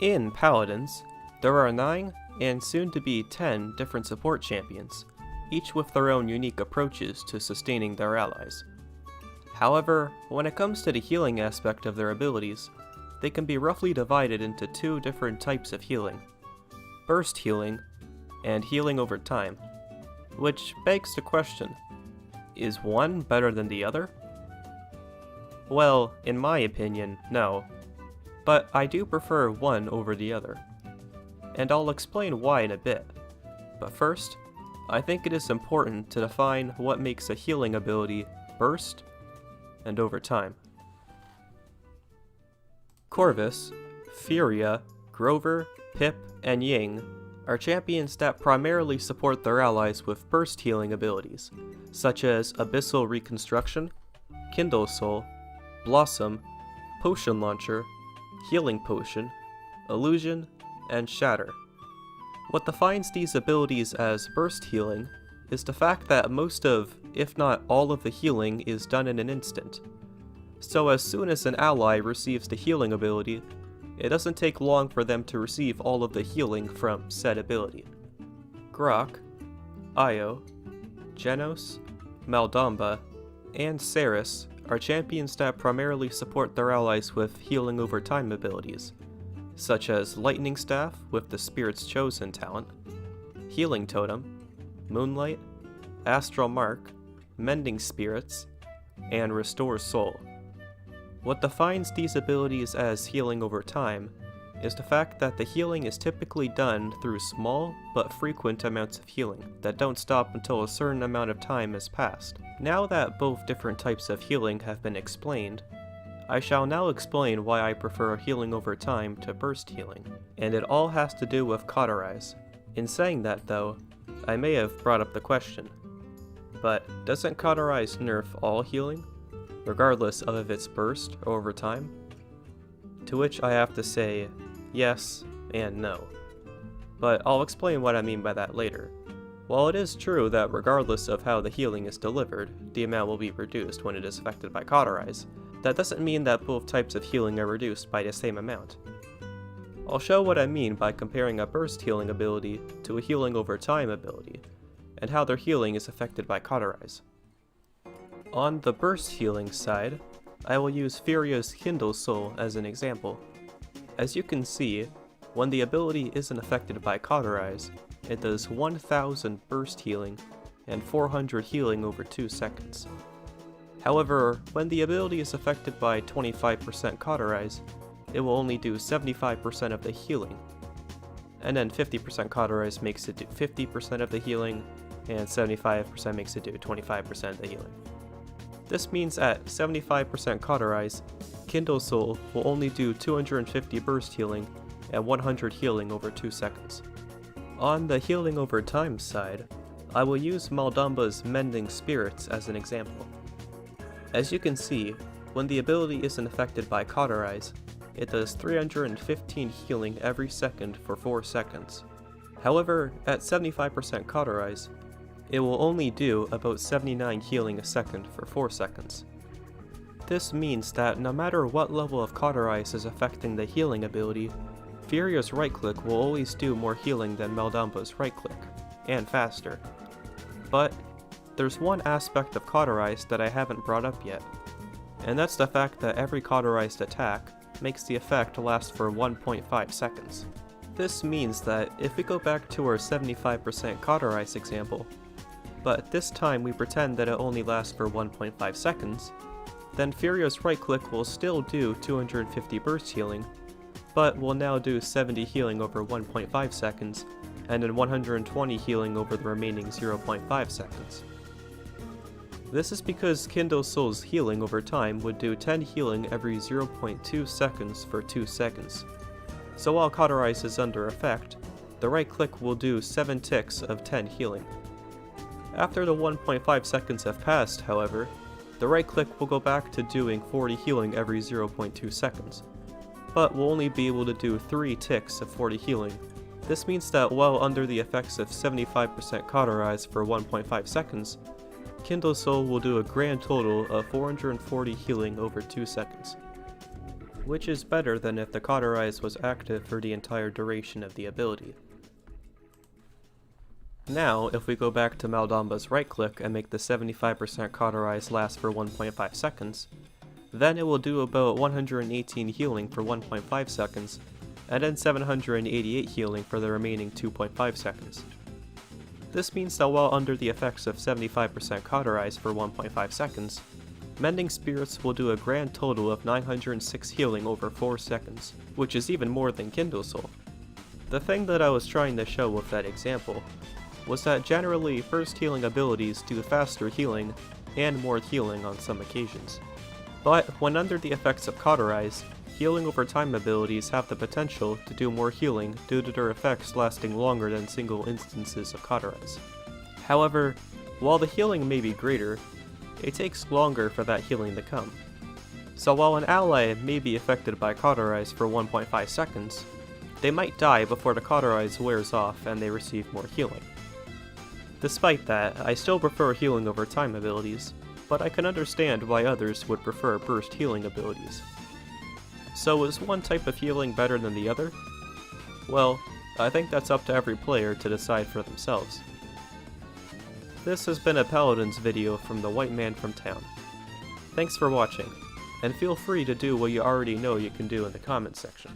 In Paladins, there are 9 and soon to be 10 different support champions, each with their own unique approaches to sustaining their allies. However, when it comes to the healing aspect of their abilities, they can be roughly divided into 2 different types of healing: burst healing and healing over time. Which begs the question, is one better than the other? Well, in my opinion, no. But I do prefer one over the other. And I'll explain why in a bit. But first, I think it is important to define what makes a healing ability burst and over time. Corvus, Furia, Grover, Pip, and Ying are champions that primarily support their allies with burst healing abilities, such as Abyssal Reconstruction, Kindle Soul, Blossom, Potion Launcher, Healing Potion, Illusion, and Shatter. What defines these abilities as burst healing is the fact that most of, if not all of the healing is done in an instant. So as soon as an ally receives the healing ability, it doesn't take long for them to receive all of the healing from said ability. Grok, Io, Genos, Maldamba, and Ceres are champions that primarily support their allies with healing over time abilities, such as Lightning Staff with the Spirit's Chosen talent, Healing Totem, Moonlight, Astral Mark, Mending Spirits, and Restore Soul. What defines these abilities as healing over time is the fact that the healing is typically done through small but frequent amounts of healing that don't stop until a certain amount of time has passed. Now that both different types of healing have been explained, I shall now explain why I prefer healing over time to burst healing, and it all has to do with Cauterize. In saying that though, I may have brought up the question, but doesn't Cauterize nerf all healing, regardless of if it's burst or over time? To which I have to say yes and no. But I'll explain what I mean by that later. While it is true that regardless of how the healing is delivered, the amount will be reduced when it is affected by Cauterize, that doesn't mean that both types of healing are reduced by the same amount. I'll show what I mean by comparing a burst healing ability to a healing over time ability, and how their healing is affected by Cauterize. On the burst healing side, I will use Furia's Kindle Soul as an example. As you can see, when the ability isn't affected by Cauterize, it does 1000 burst healing and 400 healing over 2 seconds. However, when the ability is affected by 25% Cauterize, it will only do 75% of the healing, and then 50% Cauterize makes it do 50% of the healing, and 75% makes it do 25% of the healing. This means at 75% Cauterize, Kindle Soul will only do 250 burst healing and 100 healing over 2 seconds. On the healing over time side, I will use Maldamba's Mending Spirits as an example. As you can see, when the ability isn't affected by Cauterize, it does 315 healing every second for 4 seconds. However, at 75% Cauterize, it will only do about 79 healing a second for 4 seconds. This means that no matter what level of Cauterize is affecting the healing ability, Furia's right click will always do more healing than Maldamba's right click, and faster. But there's one aspect of Cauterize that I haven't brought up yet, and that's the fact that every Cauterized attack makes the effect last for 1.5 seconds. This means that if we go back to our 75% Cauterize example, but this time we pretend that it only lasts for 1.5 seconds, then Furia's right click will still do 250 burst healing, but will now do 70 healing over 1.5 seconds, and then 120 healing over the remaining 0.5 seconds. This is because Kindle Soul's healing over time would do 10 healing every 0.2 seconds for 2 seconds. So while Cauterize is under effect, the right click will do 7 ticks of 10 healing. After the 1.5 seconds have passed, however, the right click will go back to doing 40 healing every 0.2 seconds, but will only be able to do 3 ticks of 40 healing. This means that while under the effects of 75% Cauterize for 1.5 seconds, Kindle Soul will do a grand total of 440 healing over 2 seconds. which is better than if the Cauterize was active for the entire duration of the ability. Now, if we go back to Maldamba's right click and make the 75% Cauterize last for 1.5 seconds, then it will do about 118 healing for 1.5 seconds, and then 788 healing for the remaining 2.5 seconds. This means that while under the effects of 75% Cauterize for 1.5 seconds, Mending Spirits will do a grand total of 906 healing over 4 seconds, which is even more than Kindle Soul. The thing that I was trying to show with that example was that generally burst healing abilities do faster healing and more healing on some occasions. But when under the effects of Cauterize, healing over time abilities have the potential to do more healing due to their effects lasting longer than single instances of Cauterize. However, while the healing may be greater, it takes longer for that healing to come. So while an ally may be affected by Cauterize for 1.5 seconds, they might die before the Cauterize wears off and they receive more healing. Despite that, I still prefer healing over time abilities, but I can understand why others would prefer burst healing abilities. So is one type of healing better than the other? Well, I think that's up to every player to decide for themselves. This has been a Paladins video from the White Man from Town. Thanks for watching, and feel free to do what you already know you can do in the comments section.